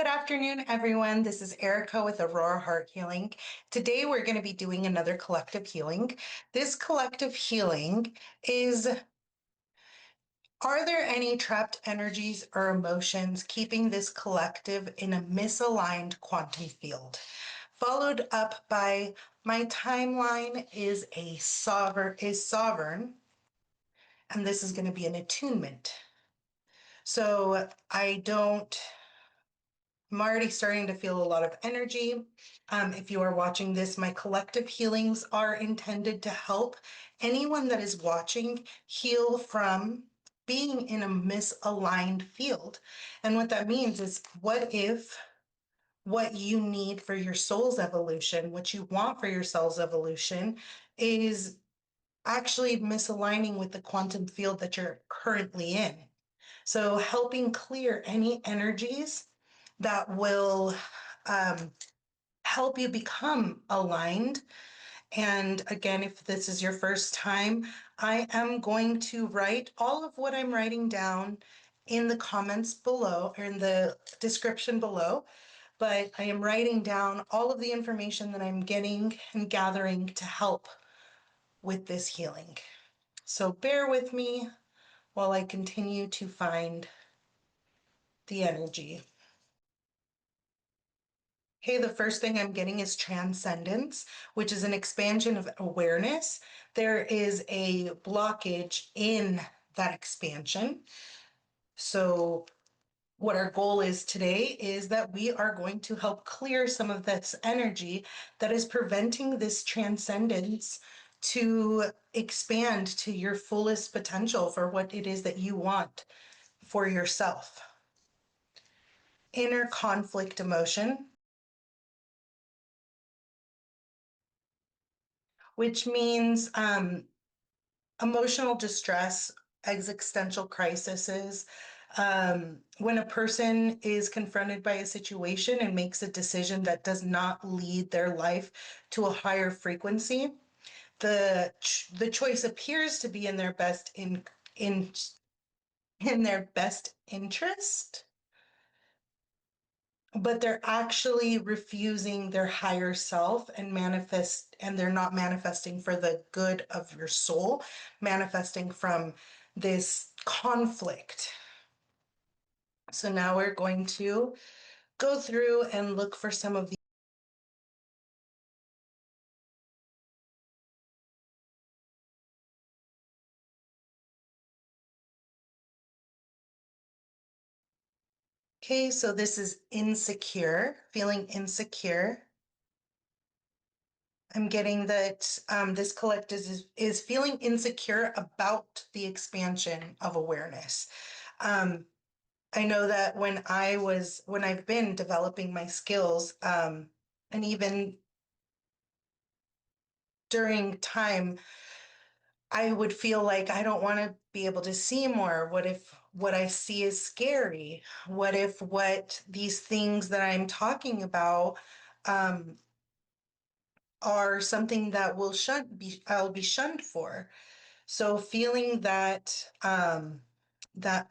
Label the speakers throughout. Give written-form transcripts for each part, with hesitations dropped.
Speaker 1: Good afternoon, everyone. This is Erica with Aurora Heart Healing. Today, we're going to be doing another collective healing. This collective healing is, are there any trapped energies or emotions keeping this collective in a misaligned quantum field? Followed up by my timeline is sovereign, and this is going to be an attunement. So I'm already starting to feel a lot of energy. If you are watching this, my collective healings are intended to help anyone that is watching heal from being in a misaligned field. And what that means is, what if what you need for your soul's evolution, what you want for your soul's evolution, is actually misaligning with the quantum field that you're currently in? So helping clear any energies that will help you become aligned. And again, if this is your first time, I am going to write all of what I'm writing down in the comments below, or in the description below. But I am writing down all of the information that I'm getting and gathering to help with this healing. So bear with me while I continue to find the energy. Okay, the first thing I'm getting is Transcendence, which is an expansion of awareness. There is a blockage in that expansion. So what our goal is today is that we are going to help clear some of this energy that is preventing this transcendence to expand to your fullest potential for what it is that you want for yourself. Inner conflict emotion, which means emotional distress, existential crises. When a person is confronted by a situation and makes a decision that does not lead their life to a higher frequency, the choice appears to be in their best in their best interest, but they're actually refusing their higher self and they're not manifesting for the good of your soul, manifesting from this conflict. So now we're going to go through and look for some of the Okay, so this is insecure, feeling insecure. I'm getting that this collective is feeling insecure about the expansion of awareness. I know that when I've been developing my skills, and even during time, I would feel like I don't want to be able to see more. What if what I see is scary? What if what these things that I'm talking about are something that I'll be shunned for? So feeling that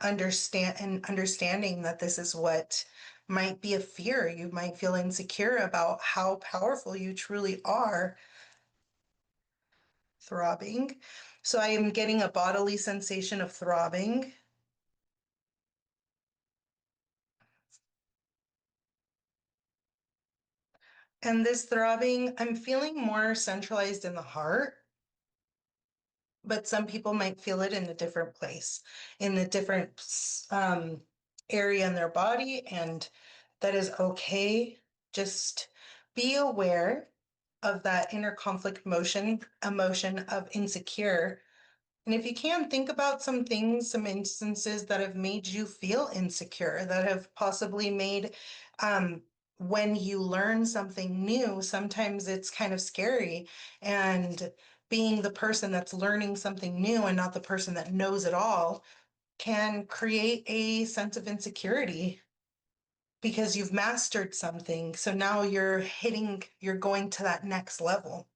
Speaker 1: understanding that this is what might be a fear. You might feel insecure about how powerful you truly are. Throbbing. So I am getting a bodily sensation of throbbing. And this throbbing, I'm feeling more centralized in the heart, but some people might feel it in a different place, in a different area in their body, and that is okay. Just be aware of that inner conflict emotion of insecure. And if you can, think about some things, some instances that have made you feel insecure, that have possibly made, when you learn something new, sometimes it's kind of scary. And being the person that's learning something new and not the person that knows it all can create a sense of insecurity because you've mastered something. So now you're going to that next level.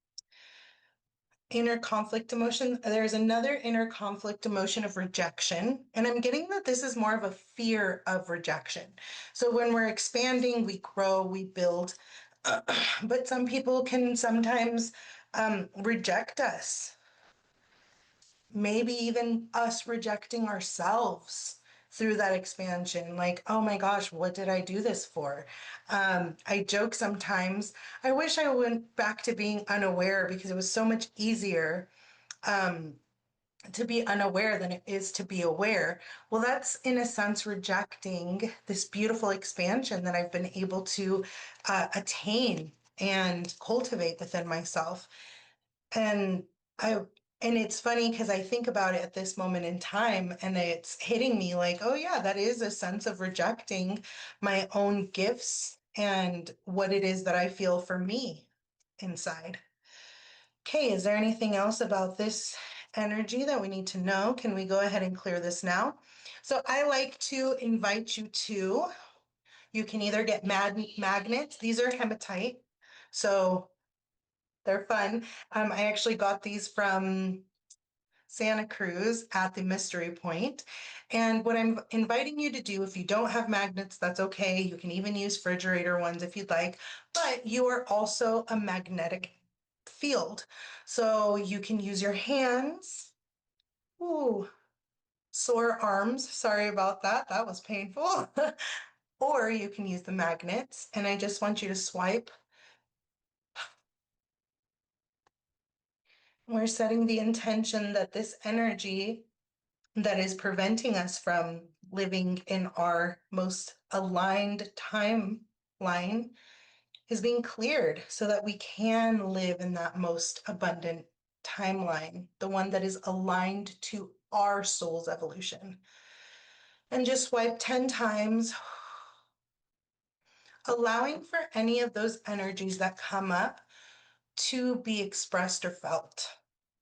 Speaker 1: inner conflict emotion. There's another inner conflict emotion of rejection. And I'm getting that this is more of a fear of rejection. So when we're expanding, we grow, we build. But some people can sometimes reject us, maybe even us rejecting ourselves through that expansion. Like, oh my gosh, what did I do this for? I joke sometimes, I wish I went back to being unaware because it was so much easier um, to be unaware than it is to be aware. Well, that's in a sense rejecting this beautiful expansion that I've been able to attain and cultivate within myself. And I and it's funny because I think about it at this moment in time and it's hitting me like, oh yeah, that is a sense of rejecting my own gifts and what it is that I feel for me inside. Okay, is there anything else about this energy that we need to know? Can we go ahead and clear this now? So I like to invite you to, you can either get magnets, these are hematite, so they're fun. I actually got these from Santa Cruz at the Mystery Point. And what I'm inviting you to do, if you don't have magnets, that's okay. You can even use refrigerator ones if you'd like, but you are also a magnetic field. So you can use your hands. Ooh, sore arms. Sorry about that. That was painful. Or you can use the magnets. And I just want you to swipe. We're setting the intention that this energy that is preventing us from living in our most aligned timeline is being cleared so that we can live in that most abundant timeline, the one that is aligned to our soul's evolution. And just swipe 10 times, allowing for any of those energies that come up to be expressed or felt.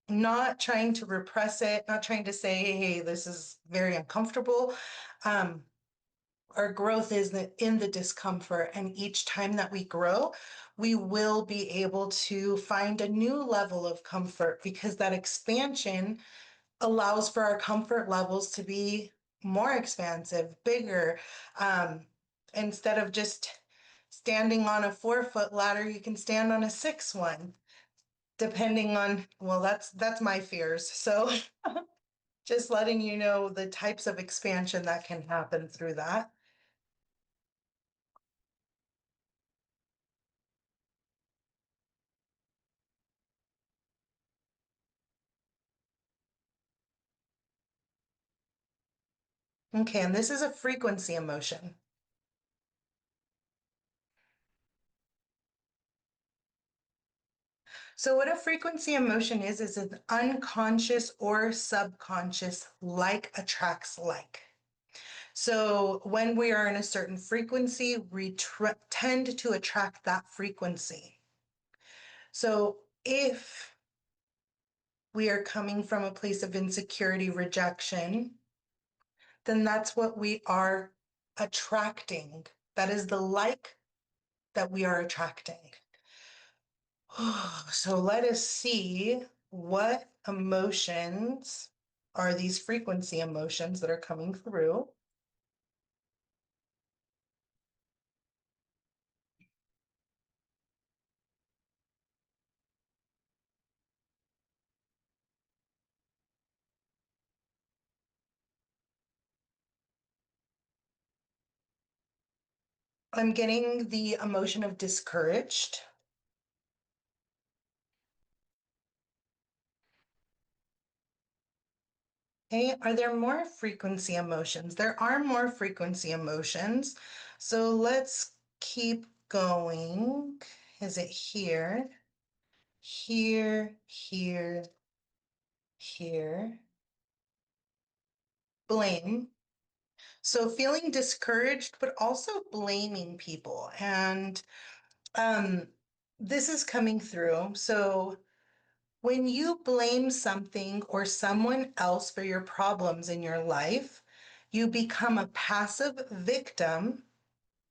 Speaker 1: Not trying to repress it, not trying to say, hey, this is very uncomfortable. Um, our growth is in the discomfort, and each time that we grow, we will be able to find a new level of comfort because that expansion allows for our comfort levels to be more expansive, bigger. Um, Instead of just standing on a 4-foot ladder, you can stand on a 6 one, depending on, well, that's my fears. So just letting you know the types of expansion that can happen through that. Okay, and this is a frequency emotion. So what a frequency emotion is an unconscious or subconscious like attracts like. So when we are in a certain frequency, we tend to attract that frequency. So if we are coming from a place of insecurity, rejection, then that's what we are attracting. That is the like that we are attracting. So let us see what emotions are these frequency emotions that are coming through. I'm getting the emotion of discouraged. Okay, are there more frequency emotions? There are more frequency emotions. So let's keep going. Is it here? Here, here, here. Blame. So feeling discouraged, but also blaming people. And um, this is coming through. So when you blame something or someone else for your problems in your life, you become a passive victim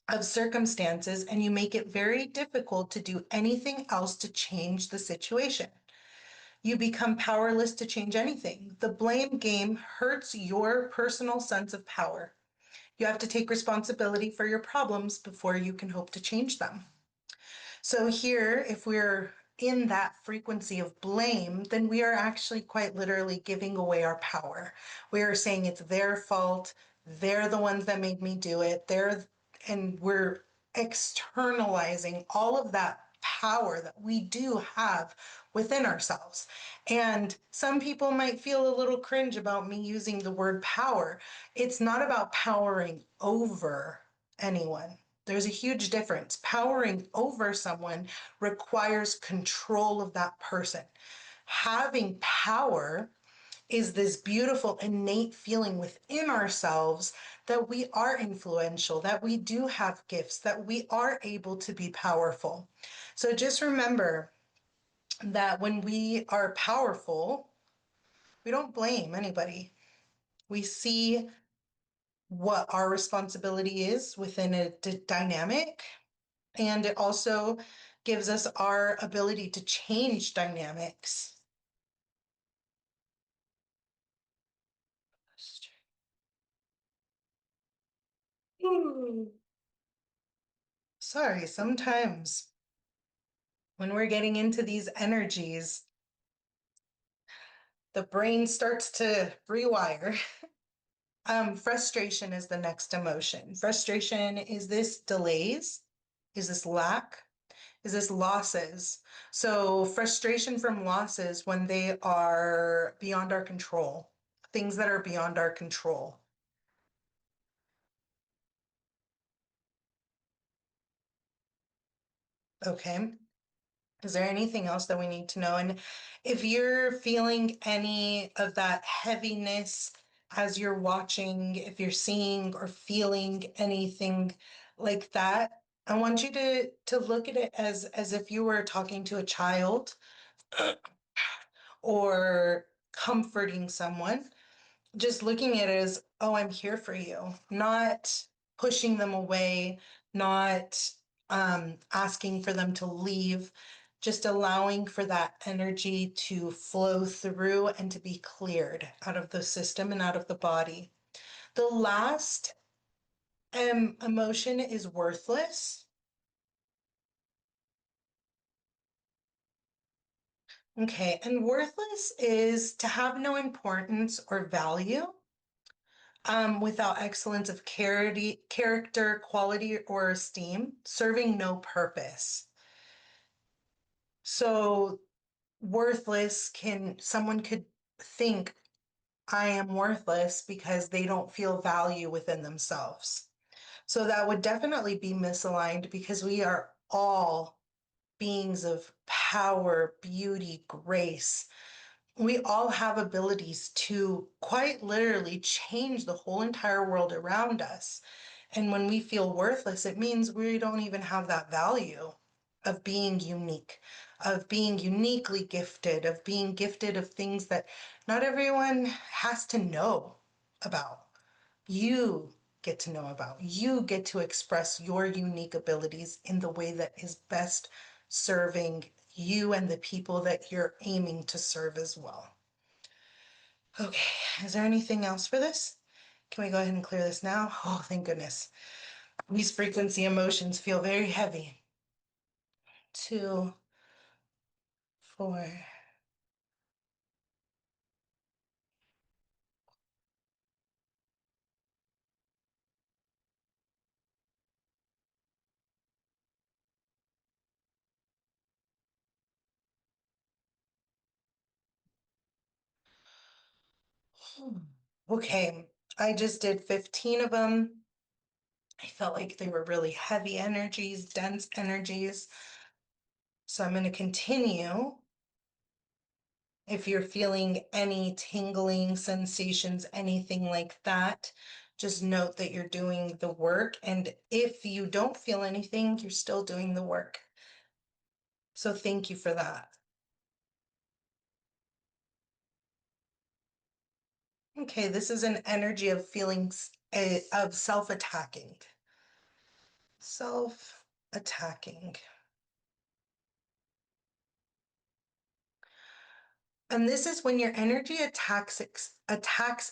Speaker 1: of circumstances and you make it very difficult to do anything else to change the situation. You become powerless to change anything. The blame game hurts your personal sense of power. You have to take responsibility for your problems before you can hope to change them. So, here, if we're in that frequency of blame, then we are actually quite literally giving away our power. We are saying it's their fault. They're the ones that made me do it. And we're externalizing all of that power that we do have within ourselves. And some people might feel a little cringe about me using the word power. It's not about powering over anyone. There's a huge difference. Powering over someone requires control of that person. Having power is this beautiful innate feeling within ourselves that we are influential, that we do have gifts, that we are able to be powerful. So just remember that when we are powerful, we don't blame anybody. We see what our responsibility is within a dynamic, and it also gives us our ability to change dynamics. Sorry, sometimes when we're getting into these energies, the brain starts to rewire. Frustration is the next emotion. Frustration is this delays, is this lack, is this losses. So frustration from losses when they are beyond our control, things that are beyond our control. Okay. Is there anything else that we need to know? And if you're feeling any of that heaviness as you're watching, if you're seeing or feeling anything like that, I want you to look at it as if you were talking to a child or comforting someone, just looking at it as, oh, I'm here for you, not pushing them away, not asking for them to leave, just allowing for that energy to flow through and to be cleared out of the system and out of the body. The last emotion is worthless. Okay, and worthless is to have no importance or value, without excellence of character, quality, or esteem, serving no purpose. So worthless someone could think I am worthless because they don't feel value within themselves. So that would definitely be misaligned because we are all beings of power, beauty, grace. We all have abilities to quite literally change the whole entire world around us. And when we feel worthless, it means we don't even have that value of being unique, of being uniquely gifted, of being gifted of things that not everyone has to know about. You get to know about. You get to express your unique abilities in the way that is best serving you and the people that you're aiming to serve as well. Okay, is there anything else for this? Can we go ahead and clear this now? Oh, thank goodness. These frequency emotions feel very heavy. 2, 4. Okay, I just did 15 of them. I felt like they were really heavy energies, dense energies. So I'm going to continue. If you're feeling any tingling sensations, anything like that, just note that you're doing the work. And if you don't feel anything, you're still doing the work. So thank you for that. Okay, this is an energy of feelings of self-attacking. Self-attacking. And this is when your energy attacks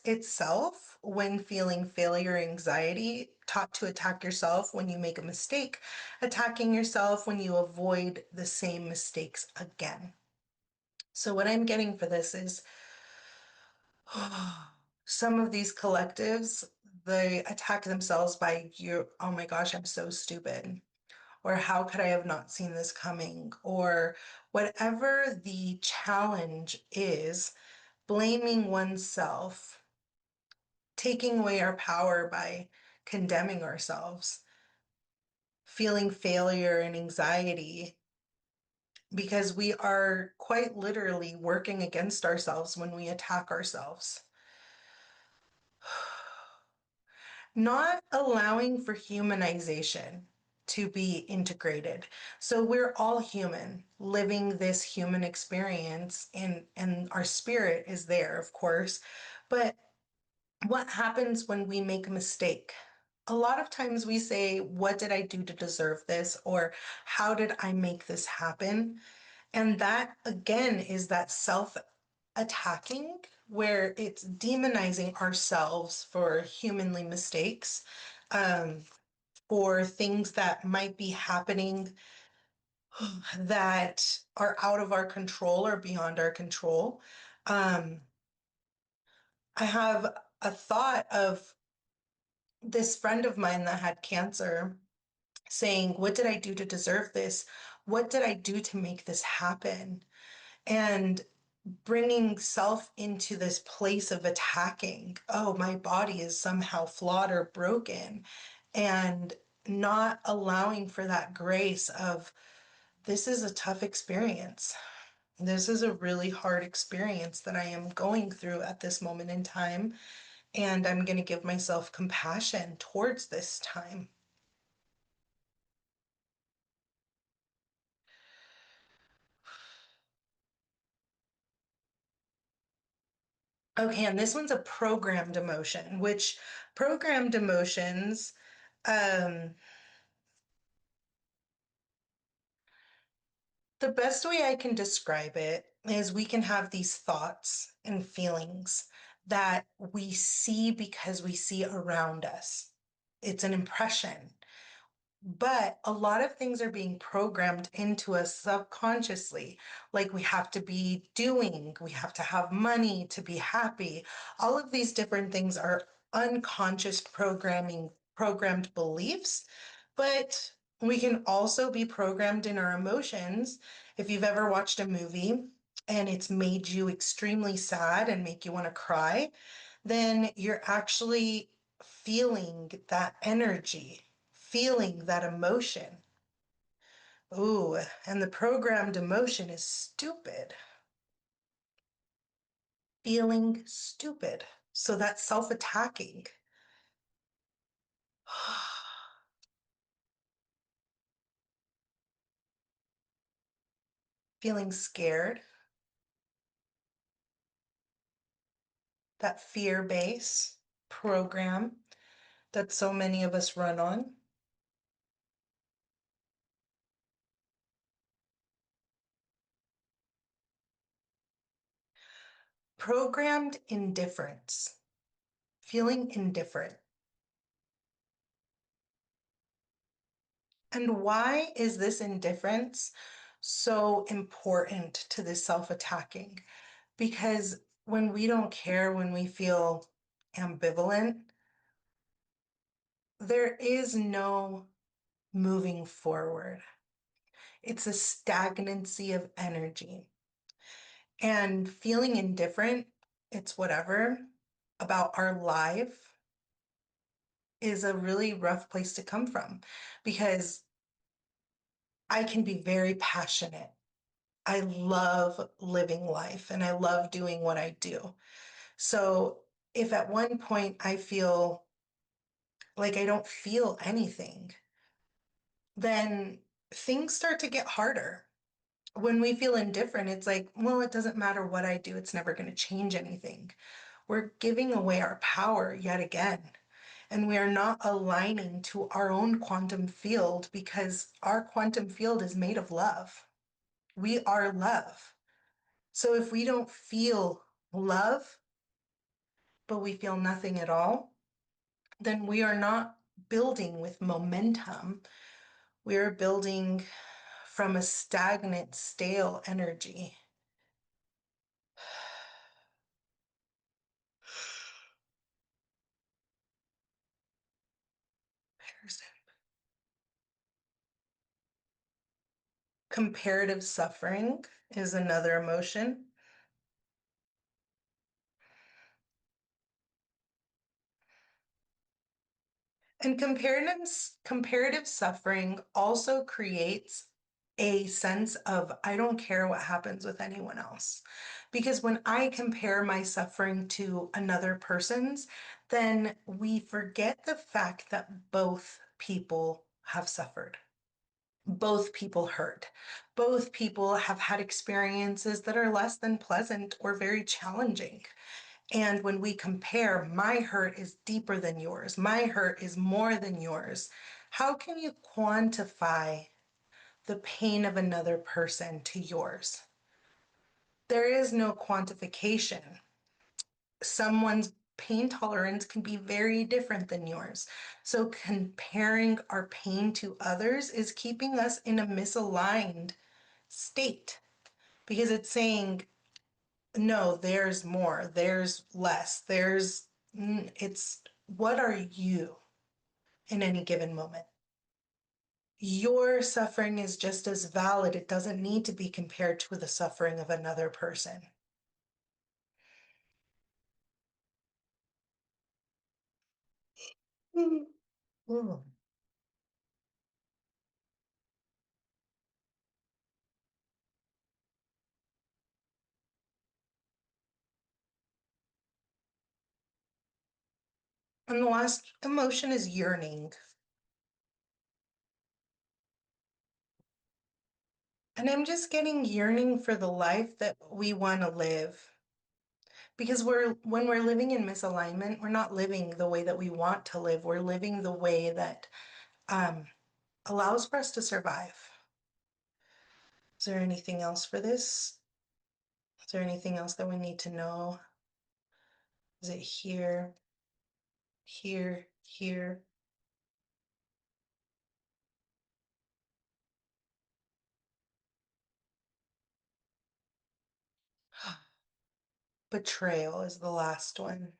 Speaker 1: itself when feeling failure, anxiety, taught to attack yourself when you make a mistake, attacking yourself when you avoid the same mistakes again. So what I'm getting for this is some of these collectives, they attack themselves by you, oh my gosh, I'm so stupid. Or how could I have not seen this coming? Or whatever the challenge is, blaming oneself, taking away our power by condemning ourselves, feeling failure and anxiety, because we are quite literally working against ourselves when we attack ourselves. Not allowing for humanization to be integrated. So we're all human, living this human experience, and our spirit is there, of course. But what happens when we make a mistake? A lot of times we say, what did I do to deserve this? Or how did I make this happen? And that again is that self attacking where it's demonizing ourselves for humanly mistakes, um, for things that might be happening that are out of our control or beyond our control. Um, I have a thought of this friend of mine that had cancer saying, what did I do to deserve this? What did I do to make this happen? And bringing self into this place of attacking, oh, my body is somehow flawed or broken, and not allowing for that grace of, this is a tough experience. This is a really hard experience that I am going through at this moment in time, and I'm going to give myself compassion towards this time. Okay, and this one's a programmed emotion, which programmed emotions, um, the best way I can describe it is we can have these thoughts and feelings that we see because we see around us. It's an impression. But a lot of things are being programmed into us subconsciously. Like we have to be doing, we have to have money to be happy. All of these different things are unconscious programmed beliefs, but we can also be programmed in our emotions. If you've ever watched a movie and it's made you extremely sad and make you want to cry, then you're actually feeling that energy, feeling that emotion. Ooh, and the programmed emotion is stupid, feeling stupid. So that's self-attacking. Feeling scared, that fear base program that so many of us run on. Programmed indifference, feeling indifferent. And why is this indifference so important to this self-attacking? Because when we don't care, when we feel ambivalent, there is no moving forward. It's a stagnancy of energy. And feeling indifferent, it's whatever, about our life is a really rough place to come from because I can be very passionate. I love living life and I love doing what I do. So if at one point I feel like I don't feel anything, then things start to get harder. When we feel indifferent, it's like, well, it doesn't matter what I do, it's never going to change anything. We're giving away our power yet again. And we are not aligning to our own quantum field because our quantum field is made of love. We are love. So if we don't feel love, but we feel nothing at all, then we are not building with momentum. We are building from a stagnant, stale energy. Comparative suffering is another emotion. And comparative suffering also creates a sense of, I don't care what happens with anyone else. Because when I compare my suffering to another person's, then we forget the fact that both people have suffered. Both people hurt. Both people have had experiences that are less than pleasant or very challenging. And when we compare, my hurt is deeper than yours, my hurt is more than yours. How can you quantify the pain of another person to yours? There is no quantification. Someone's pain tolerance can be very different than yours. So comparing our pain to others is keeping us in a misaligned state because it's saying, no, there's more, there's less, it's what are you in any given moment? Your suffering is just as valid. It doesn't need to be compared to the suffering of another person. Mm. Mm. And the last emotion is yearning. And I'm just getting yearning for the life that we want to live. Because when we're living in misalignment, we're not living the way that we want to live. We're living the way that um, allows for us to survive. Is there anything else for this? Is there anything else that we need to know? Is it here, here, here? Betrayal is the last one.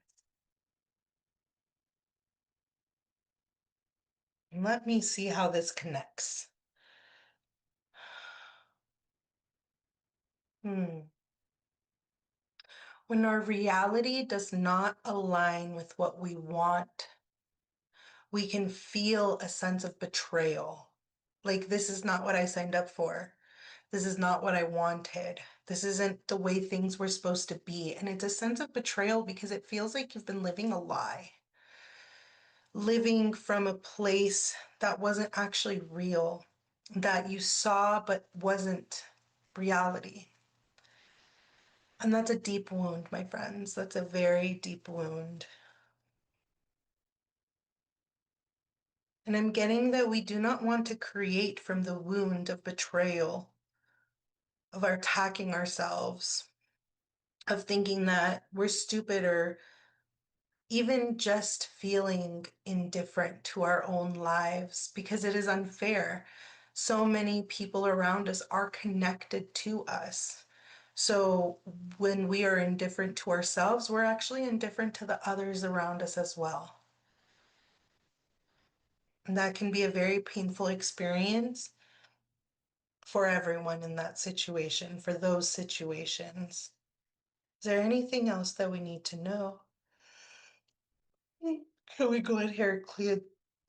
Speaker 1: Let me see how this connects. Hmm. When our reality does not align with what we want, we can feel a sense of betrayal. Like, this is not what I signed up for. This is not what I wanted. This isn't the way things were supposed to be. And it's a sense of betrayal because it feels like you've been living a lie, living from a place that wasn't actually real, that you saw but wasn't reality. And that's a deep wound, my friends. That's a very deep wound. And I'm getting that we do not want to create from the wound of betrayal, of attacking ourselves, of thinking that we're stupid, or even just feeling indifferent to our own lives because it is unfair. So many people around us are connected to us. So when we are indifferent to ourselves, we're actually indifferent to the others around us as well. And that can be a very painful experience for everyone in that situation, for those situations. Is there anything else that we need to know? Can we go ahead here and clear?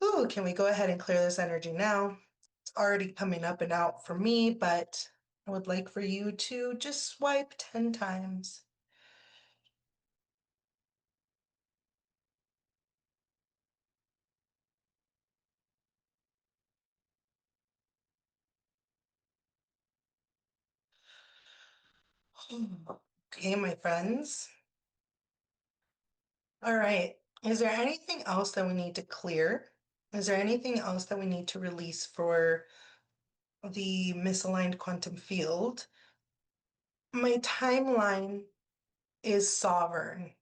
Speaker 1: Oh, can we go ahead and clear this energy now? It's already coming up and out for me, but I would like for you to just swipe 10 times. Okay, my friends. All right. Is there anything else that we need to clear? Is there anything else that we need to release for the misaligned quantum field? My timeline is sovereign.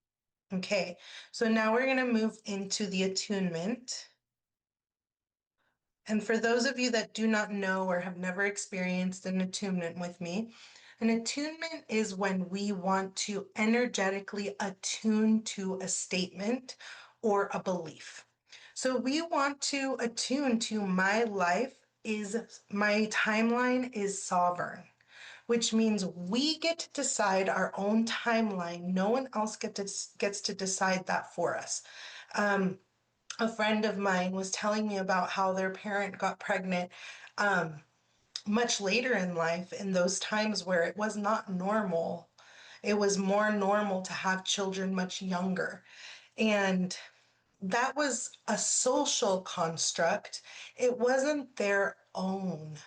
Speaker 1: Okay, so now we're going to move into the attunement. And for those of you that do not know or have never experienced an attunement with me, an attunement is when we want to energetically attune to a statement or a belief. So we want to attune to my timeline is sovereign, which means we get to decide our own timeline. No one else gets to decide that for us. A friend of mine was telling me about how their parent got pregnant much later in life, in those times where it was not normal. It was more normal to have children much younger. And that was a social construct. It wasn't their own.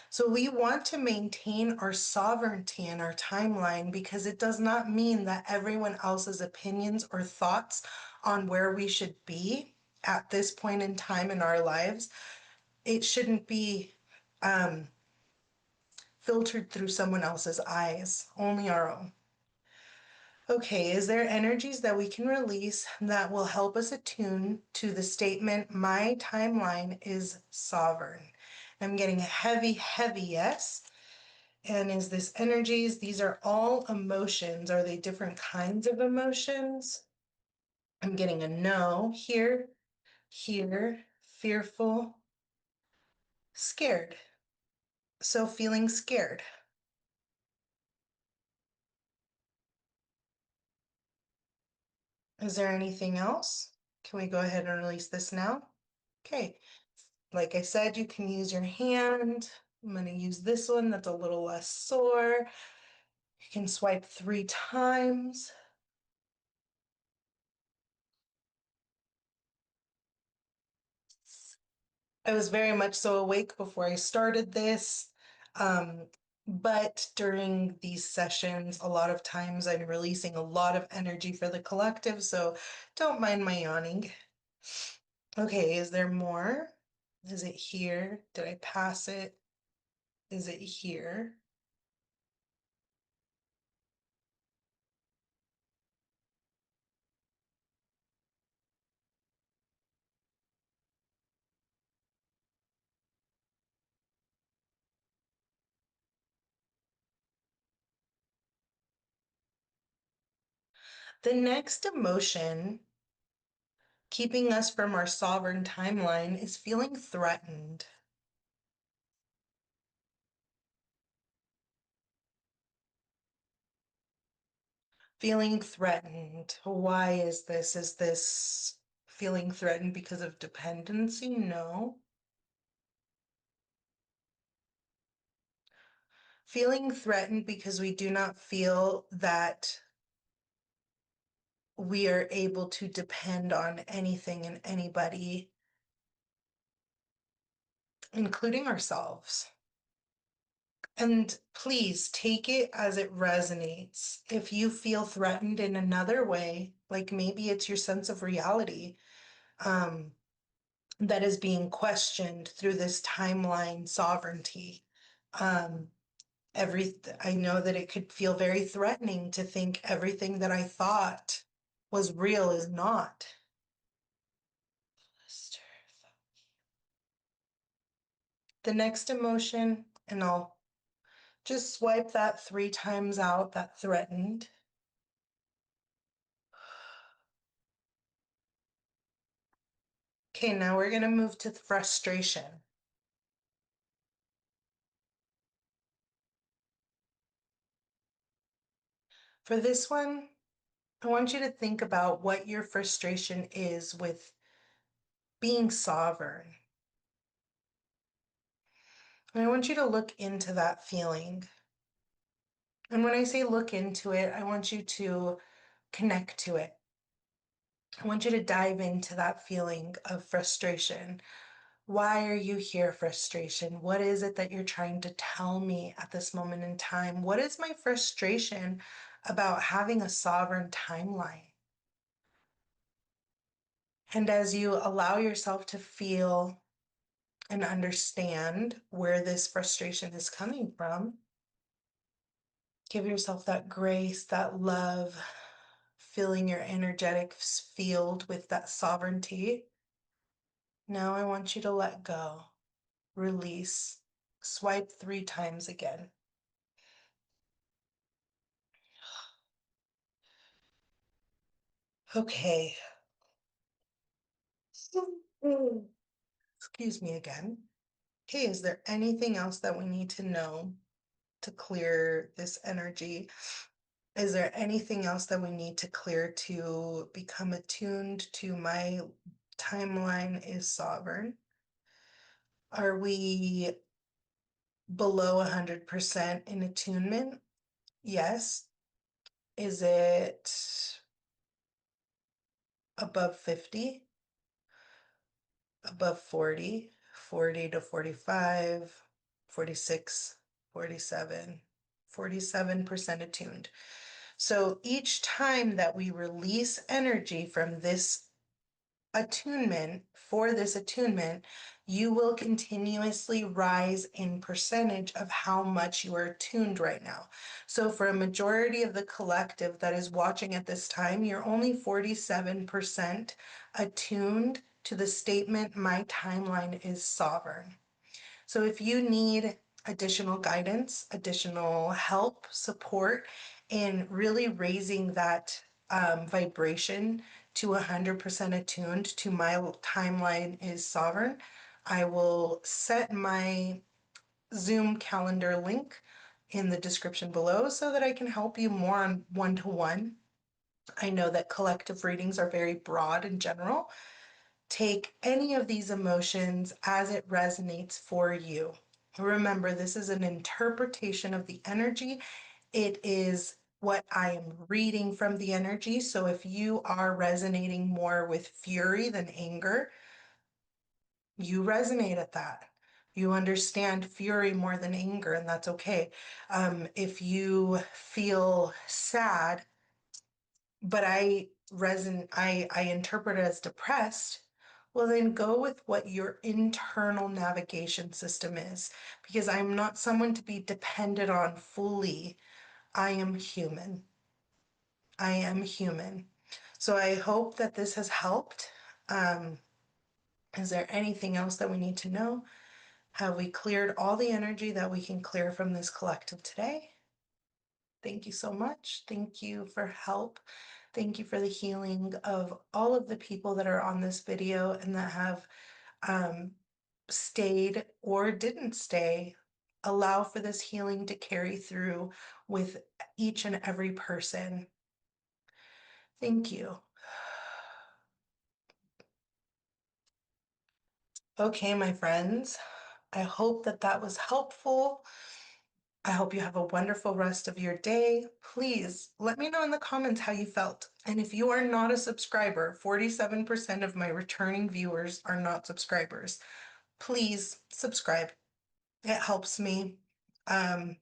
Speaker 1: So we want to maintain our sovereignty in our timeline because it does not mean that everyone else's opinions or thoughts on where we should be at this point in time in our lives, it shouldn't be filtered through someone else's eyes, only our own. Okay, is there energies that we can release that will help us attune to the statement, my timeline is sovereign? I'm getting a heavy, heavy yes. And is this energies? These are all emotions. Are they different kinds of emotions? I'm getting a no here, here, fearful, scared. So feeling scared. Is there anything else? Can we go ahead and release this now? Okay. Like I said, you can use your hand. I'm going to use this one that's a little less sore. You can swipe 3 times. I was very much so awake before I started this. But during these sessions, a lot of times I'm releasing a lot of energy for the collective, so don't mind my yawning. Okay, is there more? Is it here? Did I pass it? Is it here? The next emotion keeping us from our sovereign timeline is feeling threatened. Feeling threatened. Why is this? Is this feeling threatened because of dependency? No. Feeling threatened because we do not feel that we are able to depend on anything and anybody, including ourselves. And please take it as it resonates. If you feel threatened in another way, like maybe it's your sense of reality, that is being questioned through this timeline sovereignty. Um, I know that it could feel very threatening to think everything that I thought was real is not. The next emotion, and I'll just swipe that 3 times out, that threatened. Okay, now we're going to move to frustration. For this one, I want you to think about what your frustration is with being sovereign. And I want you to look into that feeling. And when I say look into it, I want you to connect to it. I want you to dive into that feeling of frustration. Why are you here, frustration? What is it that you're trying to tell me at this moment in time? What is my frustration about having a sovereign timeline? And as you allow yourself to feel and understand where this frustration is coming from, Give yourself that grace, that love, filling your energetic field with that sovereignty. Now I want you to let go, release, swipe 3 times again. Okay. Excuse me again. Okay, is there anything else that we need to know to clear this energy? Is there anything else that we need to clear to become attuned to my timeline is sovereign? Are we below 100% in attunement? Yes. Is it above 50? Above 40? 40 to 45, 46, 47, 47% attuned. So each time that we release energy from this attunement, for this attunement, you will continuously rise in percentage of how much you are attuned right now. So for a majority of the collective that is watching at this time, you're only 47% attuned to the statement, my timeline is sovereign. So if you need additional guidance, additional help, support in really raising that vibration to 100% attuned to my timeline is sovereign, I will set my Zoom calendar link in the description below so that I can help you more on one-to-one. I know that collective readings are very broad in general. Take any of these emotions as it resonates for you. Remember, this is an interpretation of the energy. It is what I am reading from the energy. So if you are resonating more with fury than anger, you resonate at that. You understand fury more than anger, and that's okay. If you feel sad, but I interpret it as depressed, well then go with what your internal navigation system is, because I'm not someone to be depended on fully. I am human. I am human. So I hope that this has helped. Is there anything else that we need to know? Have we cleared all the energy that we can clear from this collective today? Thank you so much. Thank you for help. Thank you for the healing of all of the people that are on this video and that have stayed or didn't stay. Allow for this healing to carry through with each and every person. Thank you. Okay, my friends, I hope that that was helpful. I hope you have a wonderful rest of your day. Please let me know in the comments how you felt. And if you are not a subscriber, 47% of my returning viewers are not subscribers. Please subscribe. It helps me. And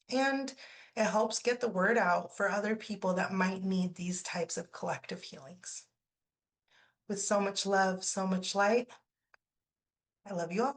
Speaker 1: it helps get the word out for other people that might need these types of collective healings. With so much love, so much light, I love you all.